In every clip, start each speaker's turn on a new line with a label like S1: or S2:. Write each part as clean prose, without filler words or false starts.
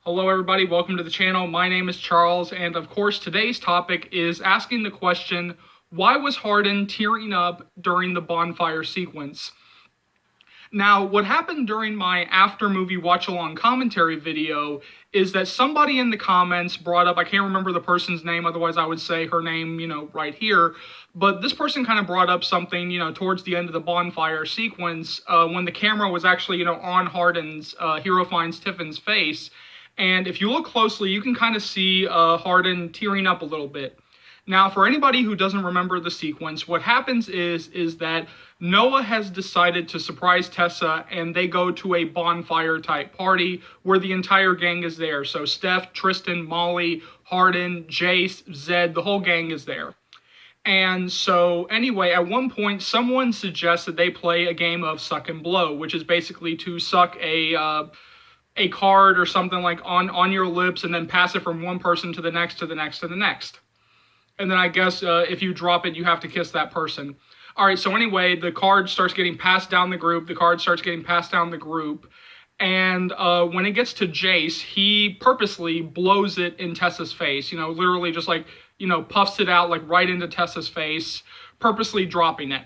S1: Hello everybody, welcome to the channel. My name is Charles, and of course today's topic is asking the question, why was Hardin tearing up during the bonfire sequence? Now, what happened during my after-movie watch-along commentary video is that somebody in the comments brought up, I can't remember the person's name, otherwise I would say her name, right here, but this person kind of brought up something, towards the end of the bonfire sequence, when the camera was actually, on Hardin's, Hero Finds Tiffin's face. And if you look closely, you can kind of see Hardin tearing up a little bit. Now, for anybody who doesn't remember the sequence, what happens is that Noah has decided to surprise Tessa, and they go to a bonfire-type party where the entire gang is there. So Steph, Tristan, Molly, Hardin, Jace, Zed, the whole gang is there. And so, anyway, at one point, someone suggests that they play a game of suck and blow, which is basically to suck a card or something like on your lips and then pass it from one person to the next to the next to the next. And then I guess if you drop it, you have to kiss that person. All right, so anyway, the card starts getting passed down the group. And when it gets to Jace, he purposely blows it in Tessa's face. Literally just like, puffs it out like right into Tessa's face, purposely dropping it.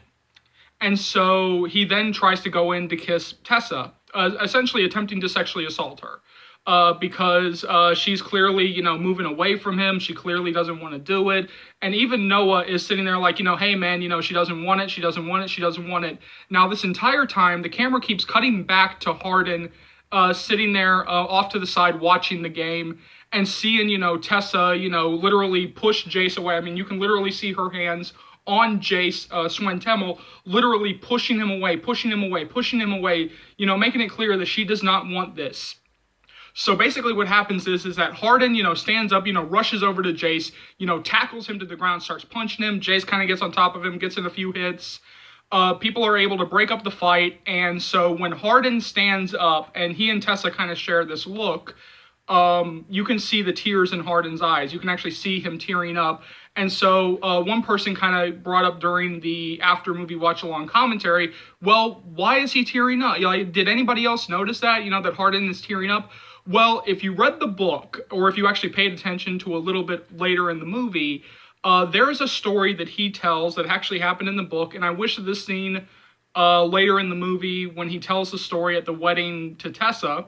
S1: And so he then tries to go in to kiss Tessa, essentially attempting to sexually assault her. Because she's clearly, moving away from him. She clearly doesn't want to do it. And even Noah is sitting there like, hey man, she doesn't want it, she doesn't want it, she doesn't want it. Now this entire time, the camera keeps cutting back to Hardin, sitting there off to the side watching the game and seeing, Tessa, literally push Jace away. I mean, you can literally see her hands on Jace Swentemmel, literally pushing him away, making it clear that she does not want this. So basically what happens is that Hardin, stands up, rushes over to Jace, tackles him to the ground, starts punching him. Jace kind of gets on top of him, gets in a few hits. People are able to break up the fight. And so when Hardin stands up and he and Tessa kind of share this look, you can see the tears in Hardin's eyes. You can actually see him tearing up. And so one person kind of brought up during the after-movie watch-along commentary, well, why is he tearing up? Did anybody else notice that, that Hardin is tearing up? Well, if you read the book, or if you actually paid attention to a little bit later in the movie, there is a story that he tells that actually happened in the book, and I wish that this scene later in the movie, when he tells the story at the wedding to Tessa,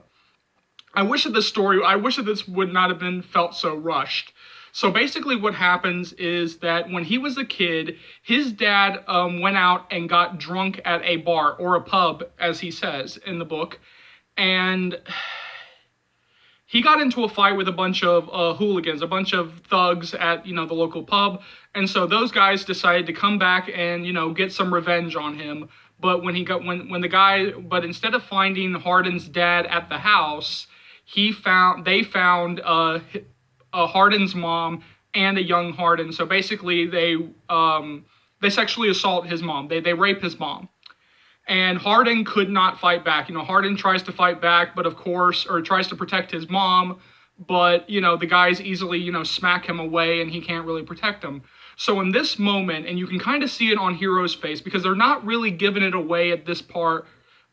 S1: I wish that this would not have been felt so rushed. So basically what happens is that when he was a kid, his dad went out and got drunk at a bar, or a pub, as he says in the book, and he got into a fight with a bunch of hooligans, a bunch of thugs at, the local pub. And so those guys decided to come back and, get some revenge on him. But but instead of finding Hardin's dad at the house, they found Hardin's mom and a young Hardin. So basically they sexually assault his mom. They rape his mom. And Hardin could not fight back. Hardin tries to fight back, but of course, or tries to protect his mom, but, the guys easily, smack him away and he can't really protect him. So in this moment, and you can kind of see it on Hero's face, because they're not really giving it away at this part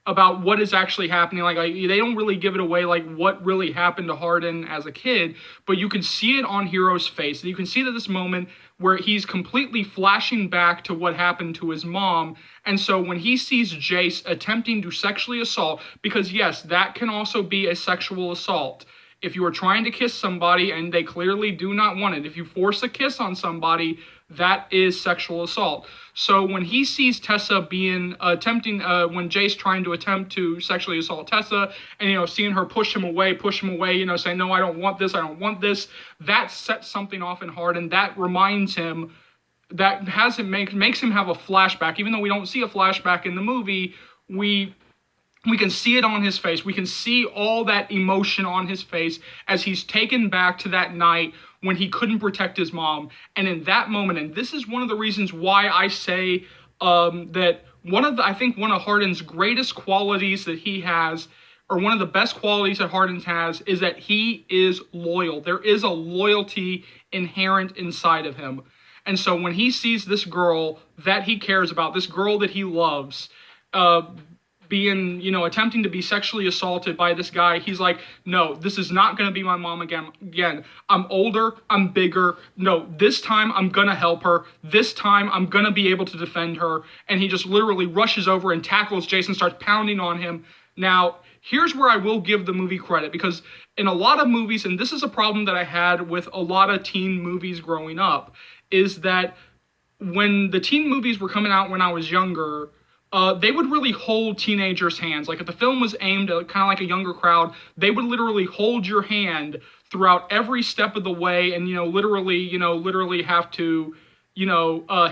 S1: about what is actually happening. Like, they don't really give it away, like, what really happened to Hardin as a kid, but you can see it on Hero's face. And you can see that this moment where he's completely flashing back to what happened to his mom. And so when he sees Jace attempting to sexually assault, because yes, that can also be a sexual assault. If you are trying to kiss somebody and they clearly do not want it, if you force a kiss on somebody, that is sexual assault. So when he sees Tessa when Jace trying to attempt to sexually assault Tessa, and, seeing her push him away, saying, no, I don't want this, that sets something off in Hardin. That reminds him, makes him have a flashback. Even though we don't see a flashback in the movie, we can see it on his face. We can see all that emotion on his face as he's taken back to that night when he couldn't protect his mom. And in that moment, and this is one of the reasons why I say that I think one of Hardin's greatest qualities that he has, or one of the best qualities that Hardin has, is that he is loyal. There is a loyalty inherent inside of him. And so when he sees this girl that he cares about, this girl that he loves, being, attempting to be sexually assaulted by this guy. He's like, no, this is not going to be my mom again. I'm older, I'm bigger. No, this time I'm going to help her. This time I'm going to be able to defend her. And he just literally rushes over and tackles Jason, starts pounding on him. Now, here's where I will give the movie credit, because in a lot of movies, and this is a problem that I had with a lot of teen movies growing up, is that when the teen movies were coming out when I was younger, they would really hold teenagers' hands. Like if the film was aimed at kind of like a younger crowd, they would literally hold your hand throughout every step of the way, and literally have to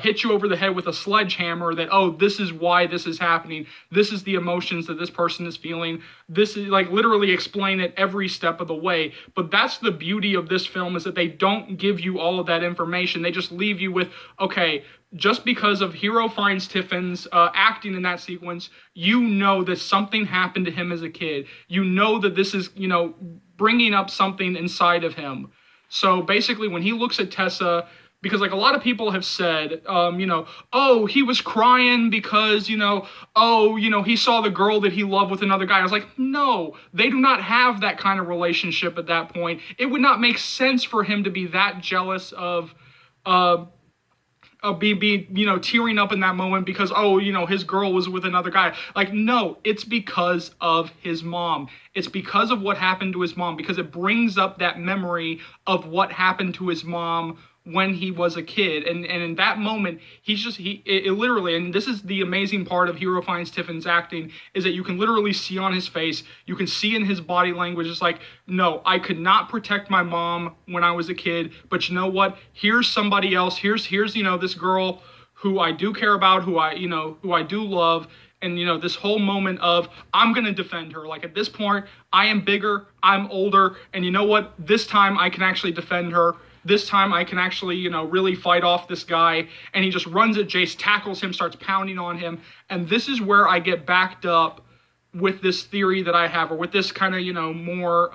S1: hit you over the head with a sledgehammer that, oh, this is why this is happening. This is the emotions that this person is feeling. This is like literally explain it every step of the way. But that's the beauty of this film, is that they don't give you all of that information. They just leave you with, okay, just because of Hero finds Tiffin's acting in that sequence, that something happened to him as a kid. That this is, bringing up something inside of him. So basically when he looks at Tessa, because like a lot of people have said, oh, he was crying because, he saw the girl that he loved with another guy. I was like, no, they do not have that kind of relationship at that point. It would not make sense for him to be that jealous of tearing up in that moment because, his girl was with another guy. Like, no, it's because of his mom. It's because of what happened to his mom, because it brings up that memory of what happened to his mom when he was a kid. And in that moment, it literally, and this is the amazing part of Hero Finds Tiffin's acting, is that you can literally see on his face, you can see in his body language, it's like, no, I could not protect my mom when I was a kid, but you know what? Here's somebody else. Here's this girl who I do care about, who I do love. And, this whole moment of, I'm going to defend her. Like, at this point, I am bigger, I'm older, and you know what? This time I can actually defend her. This time I can actually, really fight off this guy. And he just runs at Jace, tackles him, starts pounding on him. And this is where I get backed up with this theory that I have, or with this kind of, more,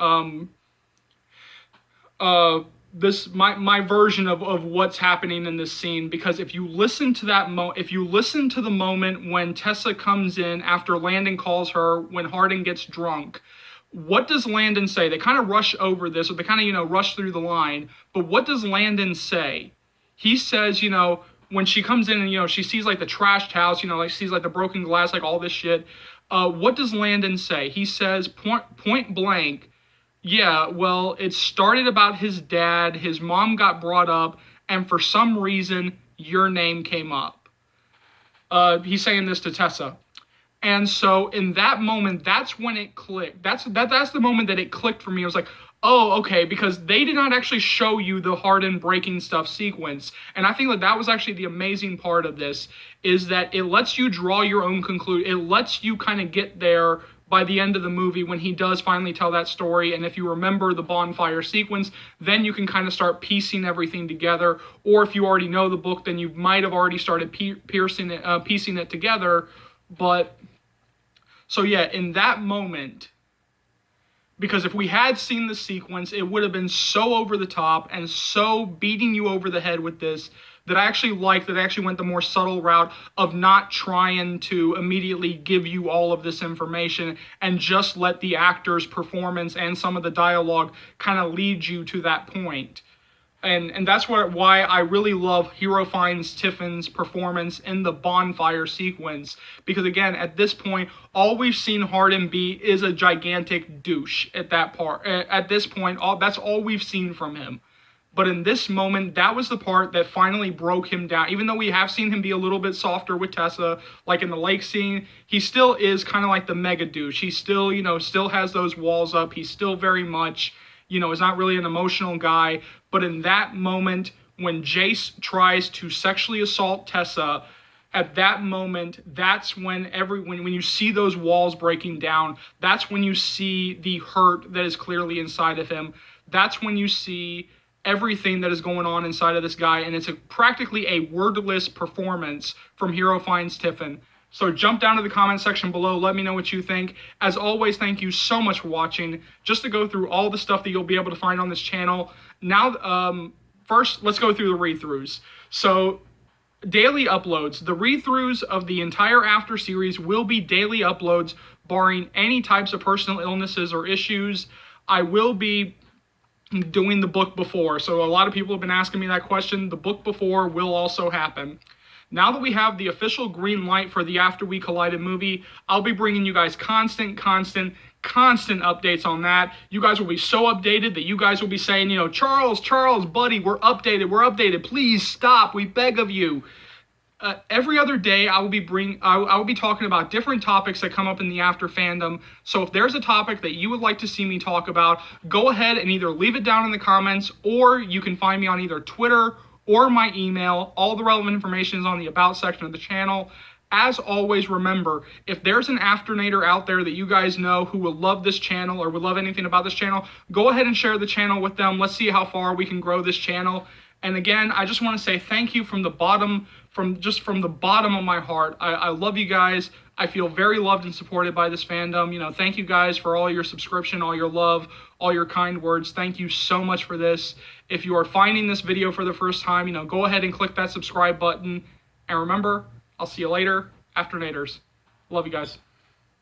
S1: my version of what's happening in this scene. Because if you listen to the moment when Tessa comes in after Landon calls her, when Hardin gets drunk, what does Landon say? They kind of rush over this, or they kind of, rush through the line. But what does Landon say? He says, when she comes in and, she sees like the trashed house, like sees like the broken glass, like all this shit. What does Landon say? He says point blank, yeah, well, it started about his dad. His mom got brought up, and for some reason, your name came up. He's saying this to Tessa. And so in that moment, that's when it clicked. That's the moment that it clicked for me. I was like, oh, okay, because they did not actually show you the Hardin breaking stuff sequence. And I think that was actually the amazing part of this, is that it lets you draw your own conclusion. It lets you kind of get there by the end of the movie when he does finally tell that story. And if you remember the bonfire sequence, then you can kind of start piecing everything together. Or if you already know the book, then you might have already started piecing it together. But so yeah, in that moment, because if we had seen the sequence, it would have been so over the top and so beating you over the head with this, that I actually liked that I actually went the more subtle route of not trying to immediately give you all of this information and just let the actor's performance and some of the dialogue kind of lead you to that point. And that's why I really love Hero Finds Tiffin's performance in the bonfire sequence. Because again, at this point, all we've seen Hardin be is a gigantic douche at that part. At this point, that's all we've seen from him. But in this moment, that was the part that finally broke him down. Even though we have seen him be a little bit softer with Tessa, like in the lake scene, he still is kind of like the mega douche. He still, still has those walls up. He's still very much, is not really an emotional guy. But in that moment, when Jace tries to sexually assault Tessa, at that moment, that's when when you see those walls breaking down, that's when you see the hurt that is clearly inside of him. That's when you see everything that is going on inside of this guy, and it's practically a wordless performance from Hero Finds Tiffin. So jump down to the comment section below, let me know what you think. As always, thank you so much for watching. Just to go through all the stuff that you'll be able to find on this channel. Now, first, let's go through the read-throughs. So daily uploads. The read-throughs of the entire After series will be daily uploads, barring any types of personal illnesses or issues. I will be doing the book before. So a lot of people have been asking me that question. The book before will also happen. Now that we have the official green light for the After We Collided movie, I'll be bringing you guys constant updates on that. You guys will be so updated that you guys will be saying, you know, Charles, buddy, we're updated. Please stop. We beg of you. Every other day, I will be talking about different topics that come up in the After fandom. So if there's a topic that you would like to see me talk about, go ahead and either leave it down in the comments, or you can find me on either Twitter or my email. All the relevant information is on the About section of the channel. As always, remember, if there's an Afternator out there that you guys know who will love this channel or would love anything about this channel, go ahead and share the channel with them. Let's see how far we can grow this channel. And again, I just want to say thank you from the bottom of my heart. I love you guys. I feel very loved and supported by this fandom. You know, thank you guys for all your subscription, all your love, all your kind words. Thank you so much for this. If you are finding this video for the first time, you know, go ahead and click that subscribe button. And remember, I'll see you later, Afternators. Love you guys.